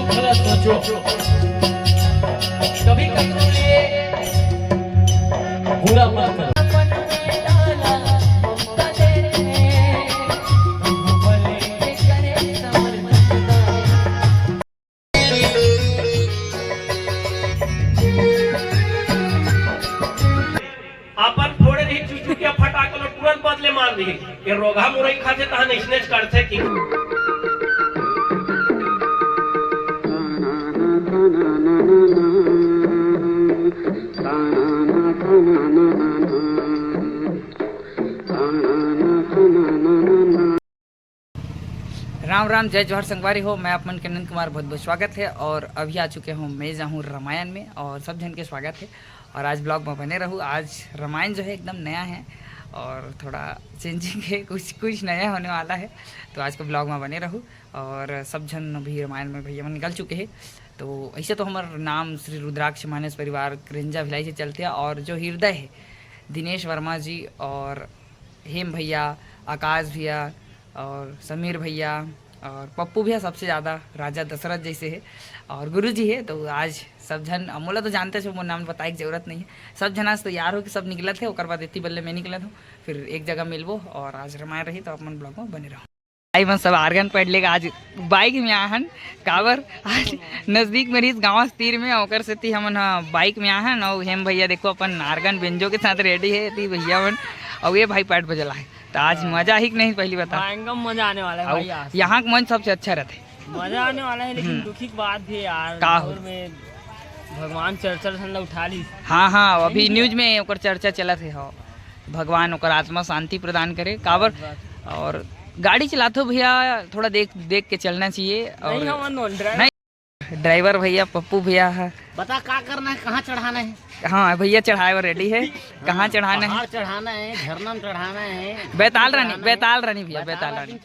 थोड़ा सोचो, कभी कभी लिए बुरा मत करो। अपन थोड़े नहीं चुचू के फटाकल तुरंत बदले मार दी ये रोगा मुरई खाते तहन इसने करते की राम राम, जय जोहर संगवारी हो। मैं अपन के नंद कुमार बहुत बहुत स्वागत है। और अभी आ चुके हूँ मैं जाऊँ रामायण में और सब जन के स्वागत है। और आज ब्लॉग में बने रहूँ। आज रामायण जो है एकदम नया है और थोड़ा चेंजिंग है, कुछ नया होने वाला है। तो आज के ब्लॉग में बने रहूँ और सब जन भी रामायण में भैया निकल चुके हैं। तो ऐसे तो हमारा नाम श्री रुद्राक्ष मानस परिवार क्रेंजा भिलाई से चलते हैं। और जो हृदय है दिनेश वर्मा जी और हेम भैया, आकाश भैया और समीर भैया और पप्पू भैया सबसे ज़्यादा राजा दशरथ जैसे है और गुरु जी है। तो आज सब जन मोला तो जानते हो, मोर नाम बताए की जरूरत नहीं है। सब जन आज तैयार हो कि सब निकले थे। और बाद इतनी बल्ले मैं निकला हूँ, फिर एक जगह मिलबो और आज रामायण रही तो अपन ब्लॉग में बने रहो। आई मन सब आर्गन पढ़ लेगा आज बाइक में आहन काबर आज नज़दीक मेरी इस गाँव तीर में ओकर से थी हमन बाइक में आहन। और हेम भैया देखो अपन आर्गन बेंजो के साथ रेडी है थी भैया मन। और ये भाई पैट बजला है तो आज मजा ही नहीं पहली बता। मजा आने वाला है भाई। यहाँ का मन सबसे अच्छा रहते, मजा आने वाला है। लेकिन दुखी की बात भी यार का में भगवान चर्चा ठंडा उठा ली। हाँ अभी न्यूज में ओकर चर्चा चलत है। हाँ भगवान ओकर आत्मा शांति प्रदान करे काबर। और गाड़ी चलाते हो भैया थोड़ा देख के चलना चाहिए। और नहीं ड्राइवर भैया पप्पू भैया है। बता क्या करना है, कहाँ चढ़ाना है? हाँ भैया चढ़ाए हुआ रेडी है। कहाँ चढ़ाना है? चढ़ाना है, झरना में चढ़ाना है। बैताल रानी भैया बैताल रानी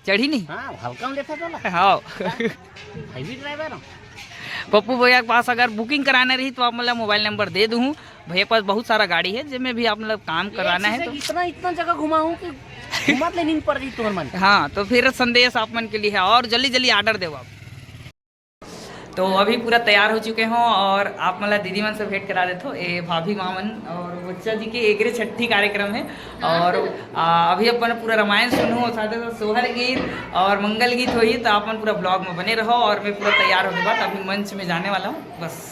चढ़ी नहीं। हल्का में लेता था। हाँ हैवी ड्राइवर हूं। पप्पू भैया के पास अगर बुकिंग कराना रही तो आप मतलब मोबाइल नंबर दे दूँ। भैया के पास बहुत सारा गाड़ी है जिसमें भी आप मतलब काम कराना है। तो इतना जगह घुमाऊं कि घुमात नींद पड़ रही तुम्हारे मन। हाँ तो फिर संदेश आप मन के लिए है और जल्दी ऑर्डर दो आप। तो अभी पूरा तैयार हो चुके हों और आप मतलब दीदी मन से भेंट करा देते हो। ये भाभी मामन और बच्चा जी के एगरे छठी कार्यक्रम है। और अभी अपन पूरा रामायण सुनो साथ सोहर गीत और मंगल गीत हुई तो अपन पूरा ब्लॉग में बने रहो। और मैं पूरा तैयार होने के बाद अभी मंच में जाने वाला हूँ। बस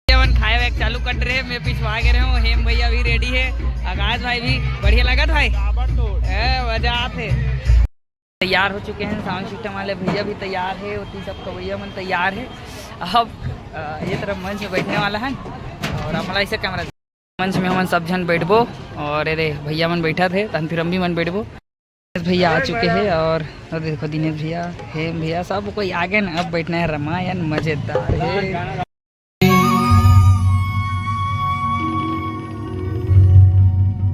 अपन खाए वैक चालू कर रहे हैं, मैं पिछवा के रहे हूँ। हेम भैया भी रेडी है, आकाश भाई भी बढ़िया लगा भाई, मजा आते तैयार हो चुके हैं। साउंड सिस्टम वाले भैया भी तैयार है और सब भैया मन तैयार है। अब ये तरफ मंच में बैठने वाला है और हमारा ऐसे कैमरा मंच में हम सब जन बैठबो। और अरे भैया मन बैठा थे तहन फिर हम भी मन बैठबो। भैया आ चुके हैं और देखो दिनेश भैया हेम भैया सब कोई आगे न। अब बैठना है रामायण, मजेदार है।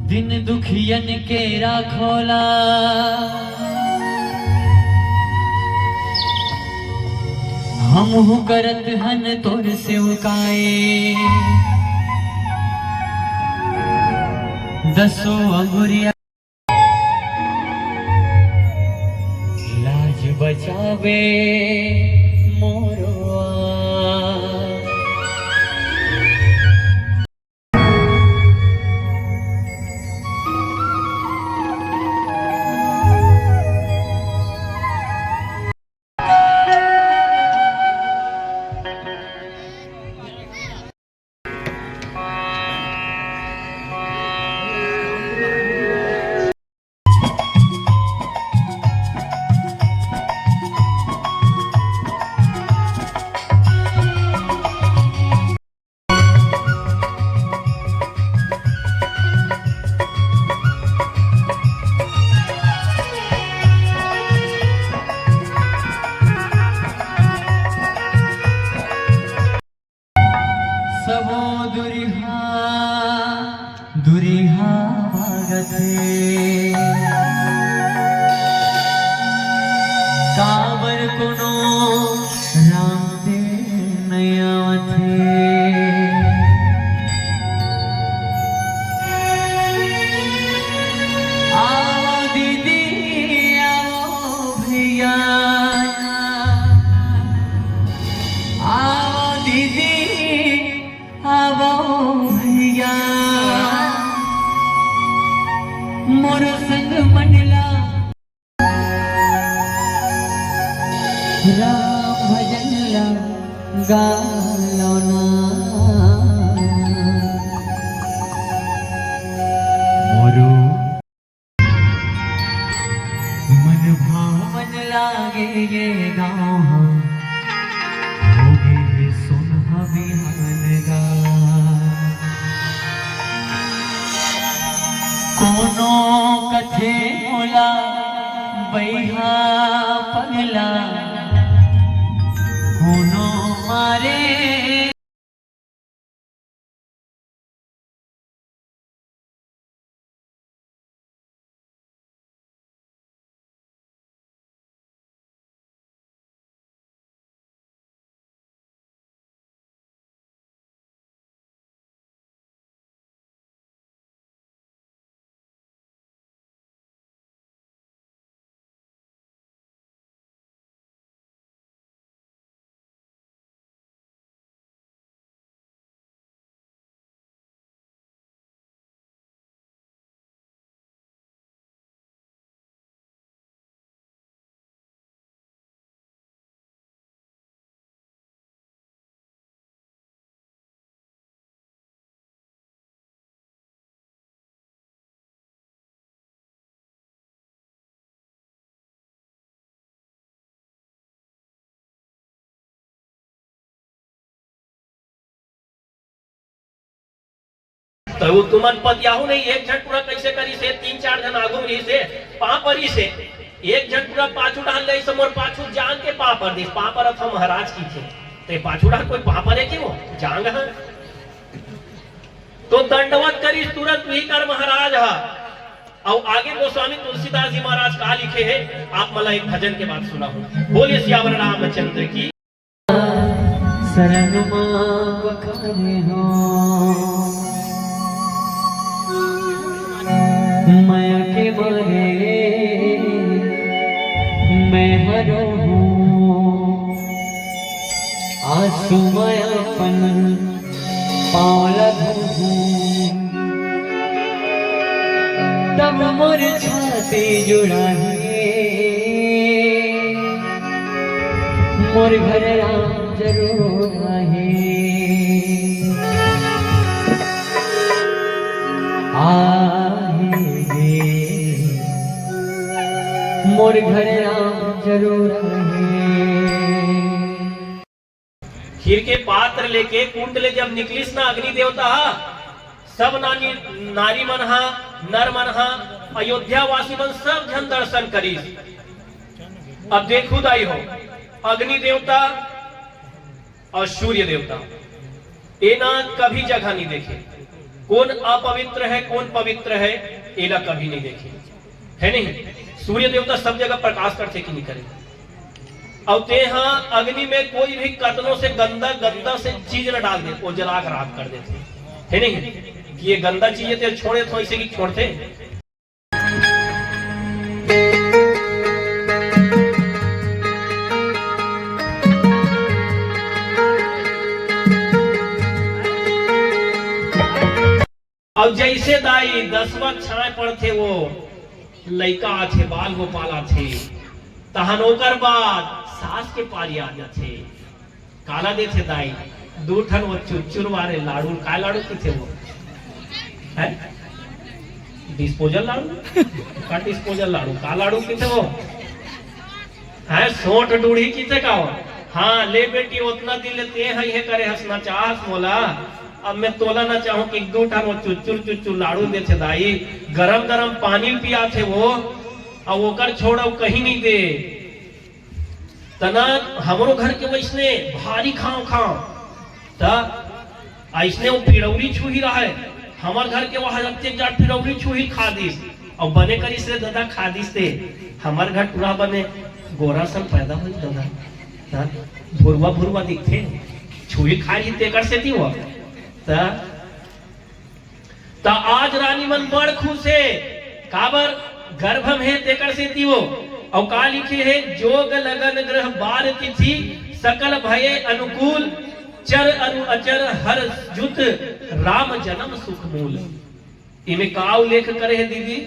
दिन दुखियन के राखोला हमहु करत हन तोर सेवकाए। दसो अंगुरिया लाज बचावे मोरो। दुरिहा भागते काबर कोनो राम दे नयावथे। आओ दीदी आओ भैया राम भजन गालो ना मोरो मन भावन लागे ये गाँव होगे सुन बिहान गा कोनो कथे मोला बैहा पगला कोनो मारे तो वो तुमन पद याहू नहीं एक जन पूरा कैसे करी से 3-4 जन आगू रही से पापरी से एक जन पूरा पाछू डाल ले समोर पाछू जान के पापर दे पापर अथ महाराज की थे ते पाछू डाल कोई पापर है कि वो जांग है तो दंडवत करी तुरंत वही कर महाराज हा और आगे गोस्वामी तुलसीदास जी महाराज कहा लिखे हैं आप मला एक भजन के बाद सुना हो बोलिए सियावर रामचंद्र की शरण मां बखाने हो माया के मारे मैं हरो हूँ आंसू मायापन पावला हूँ तब मोर छाती जुड़ा है मोर घर राम जरूर आहे मोर घर राम जरूर खीर के पात्र लेके कुंड ले जब निकलिस ना अग्नि देवता सब नारी मन हा नर मन हा अयोध्या वासी मन सब जन दर्शन करीस अब देखो दाई हो अग्नि देवता और सूर्य देवता ये ना कभी जगह नहीं देखे कौन अपवित्र है कौन पवित्र है ये ना कभी नहीं देखे है नहीं सूर्य देवता सब जगह प्रकाश करते कि नहीं करे और ते हाँ अग्नि में कोई भी कतनों से गंदा से चीज न डाल दे वो जला कर राख कर देते है नहीं कि ये गंदा चीज ते छोड़े तो ऐसे की छोड़ते अब जैसे दाई 10वां छाए पड़ते वो लड़का थे बाल गोपाला थे तहनोकर बाद सास के पारी आ जाते काला दे थे दाई 2 ठन वो चुरचुर वाले लाड़ू काय लाड़ू की थे वो है डिस्पोजल लाड़ू का डिस्पोजल लाड़ू का लाड़ू की थे वो है सोट डूढ़ी की थे का वो हाँ ले बेटी उतना दिन लेते हैं ये करे हंसना चाहस मोला अब मैं तोला ना चाहूं कि 2 ठन वो चुचुर लाड़ू दे थे दाई गरम पानी पिया थे वो और वो कर छोड़ा कहीं नहीं दे तना हमरो घर के वैसने भारी खाओ ता ऐसने वो पिरौरी छुही रहा है हमार घर के वहां जाट पिरौरी छुही खा दिस और बने करी से दादा खा दिस थे हमार घर पूरा बने गोरा सन पैदा हुई दादा भुरवा दिखते छुही खा रही तेकर से थी वो ता आज रानी मन बड़ खुश है काबर गर्भ में तेकर से थी वो और का लिखे है जोग लगन ग्रह बार तिथि सकल भये अनुकूल चर अरु अचर हर जुत राम जन्म सुख मूल इमे का उल्लेख करे है दीदी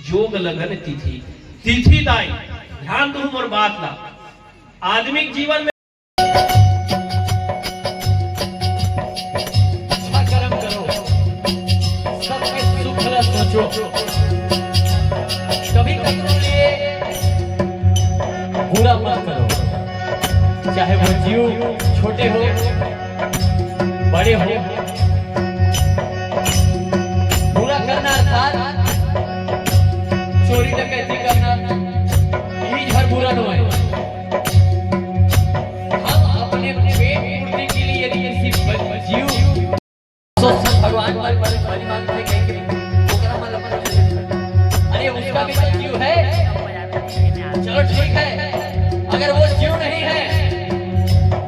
जोग लगन तिथि दाई ध्यान दो मोर बात ला आदमी के जीवन में अच्छा कर्म करो, सबके सुख ला सोचो, कभी कभी लिए बुरा मत करो, चाहे वो जीव छोटे हो बड़े हो। बुरा करना अर्थात चोरी डकैती करना ही हर बुरा न है। हम अपने पेट पूर्ति के लिए यदि किसी जीव भगवान परिमाण से कहेंगे अरे उसका भी जीव है, चलो ठीक है। अगर वो जीव नहीं है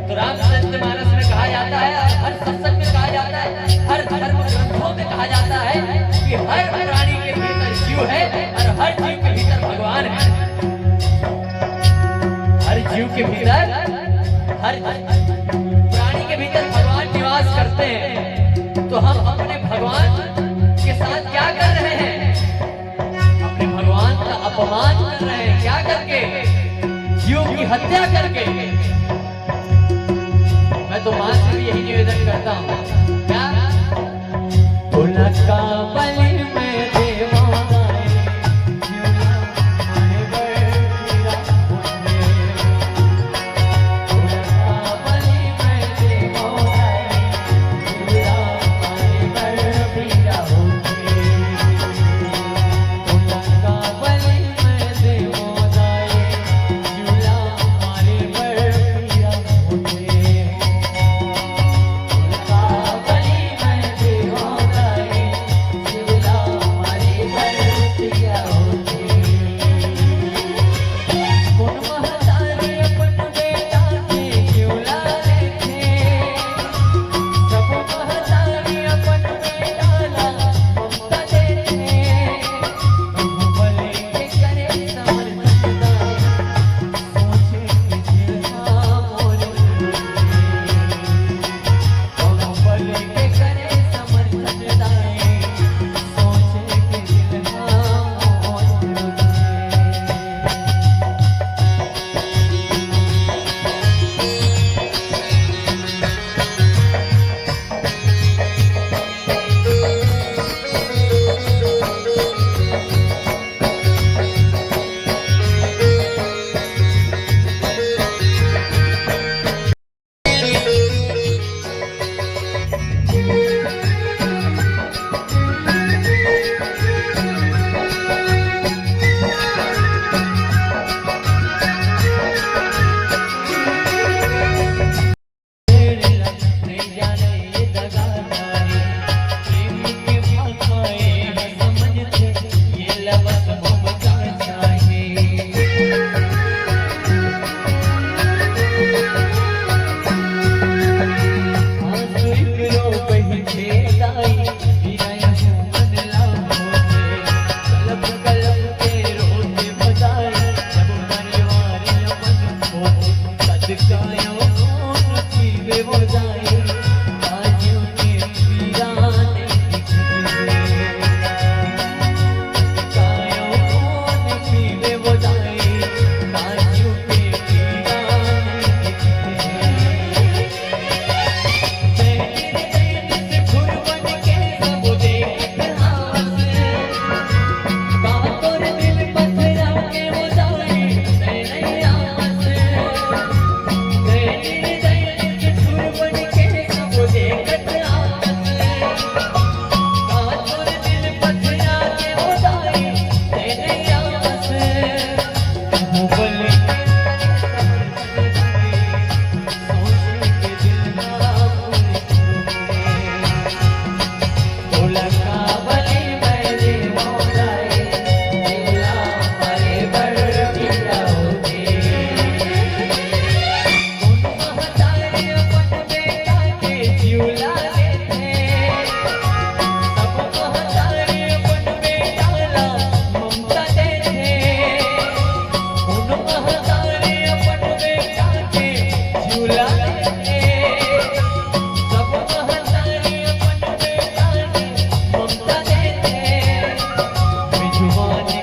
तो रामचरित मानस में कहा जाता है, हर सत्संग में कहा जाता है, हर धर्म ग्रंथों में कहा जाता है कि हर प्राणी के भीतर जीव है और हर जीव के भीतर भगवान है। हर जीव के भीतर, हर प्राणी के भीतर भगवान निवास करते हैं। तो हम अपने भगवान के साथ क्या कर रहे हैं? अपने भगवान का अपमान कर रहे हैं। क्या करके? जीव की हत्या करके। मैं तो मां से भी यही निवेदन करता हूँ, क्या उनका बलि में देवा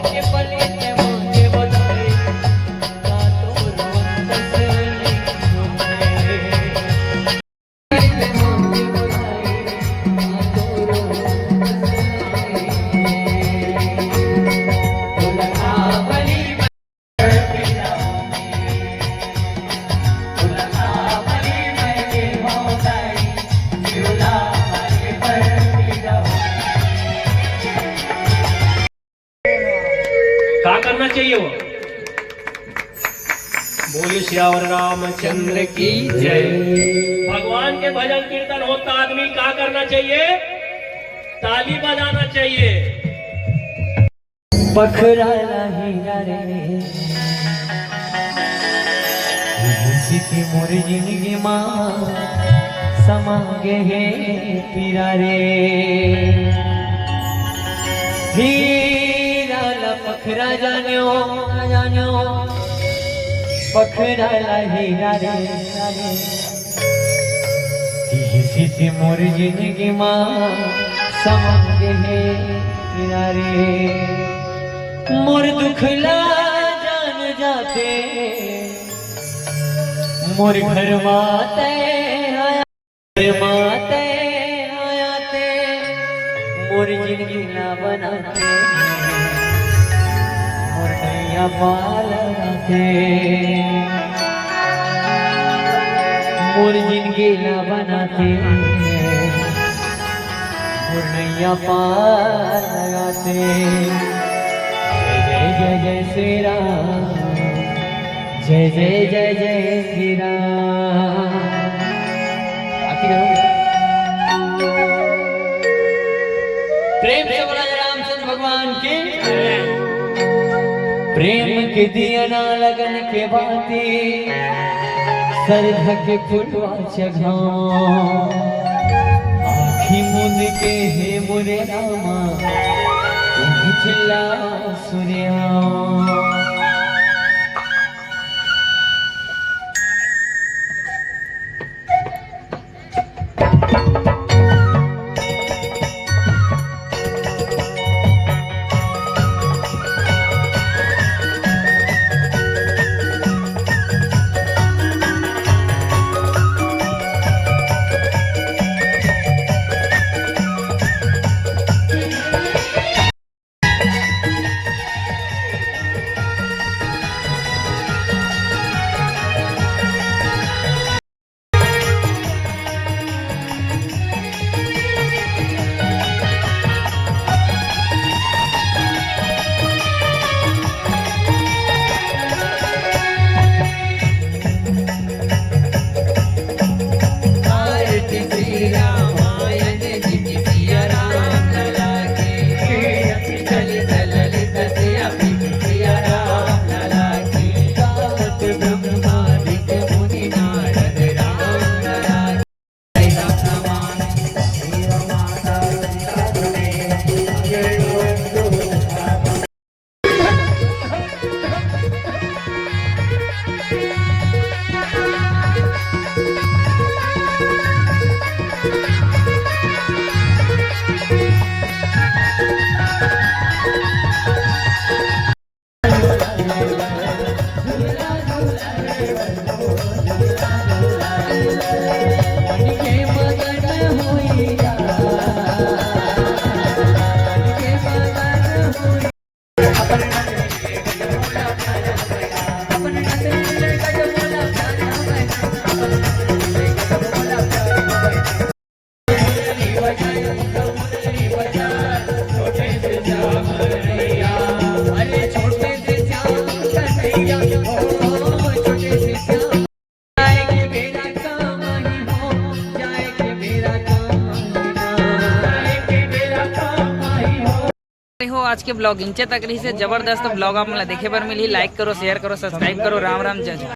के पले ते मांगे बधाई का तो रोवंत से कहियो। बोलिए श्यावर रामचंद्र की जय। भगवान के भजन कीर्तन हो तो आदमी क्या करना चाहिए? ताली बजाना चाहिए। पखरा हीरा रे सिटी मोर जिंदगी मां समागे है पीरा रे हीरा ला पखरा जान्यो पखरा ला हीरा रे सिटी मोर जिंदगी मां समागे है पीरा रे मोर दुखला जान जाते मोर घर माते आयाते मोर जिंदगी ना बनाते मोर नैया पाल लगाते मोर जिंदगी ना बनाते मोर नैया पाल लगाते जय जय श्री राम जय जय जय जय श्री राम। प्रेम से बोला रामचंद्र भगवान की। प्रेम के दिया ना लगन के बाती सरधा के फुटवा चघाओ आँखी मुंद के हे मुरे रामा चिल्ला सुनिया। हो आज के ब्लॉग इंचे तक रही से जबरदस्त ब्लॉग आप मला देखे बर मिली। लाइक करो शेयर करो सब्सक्राइब करो। राम राम जय जय।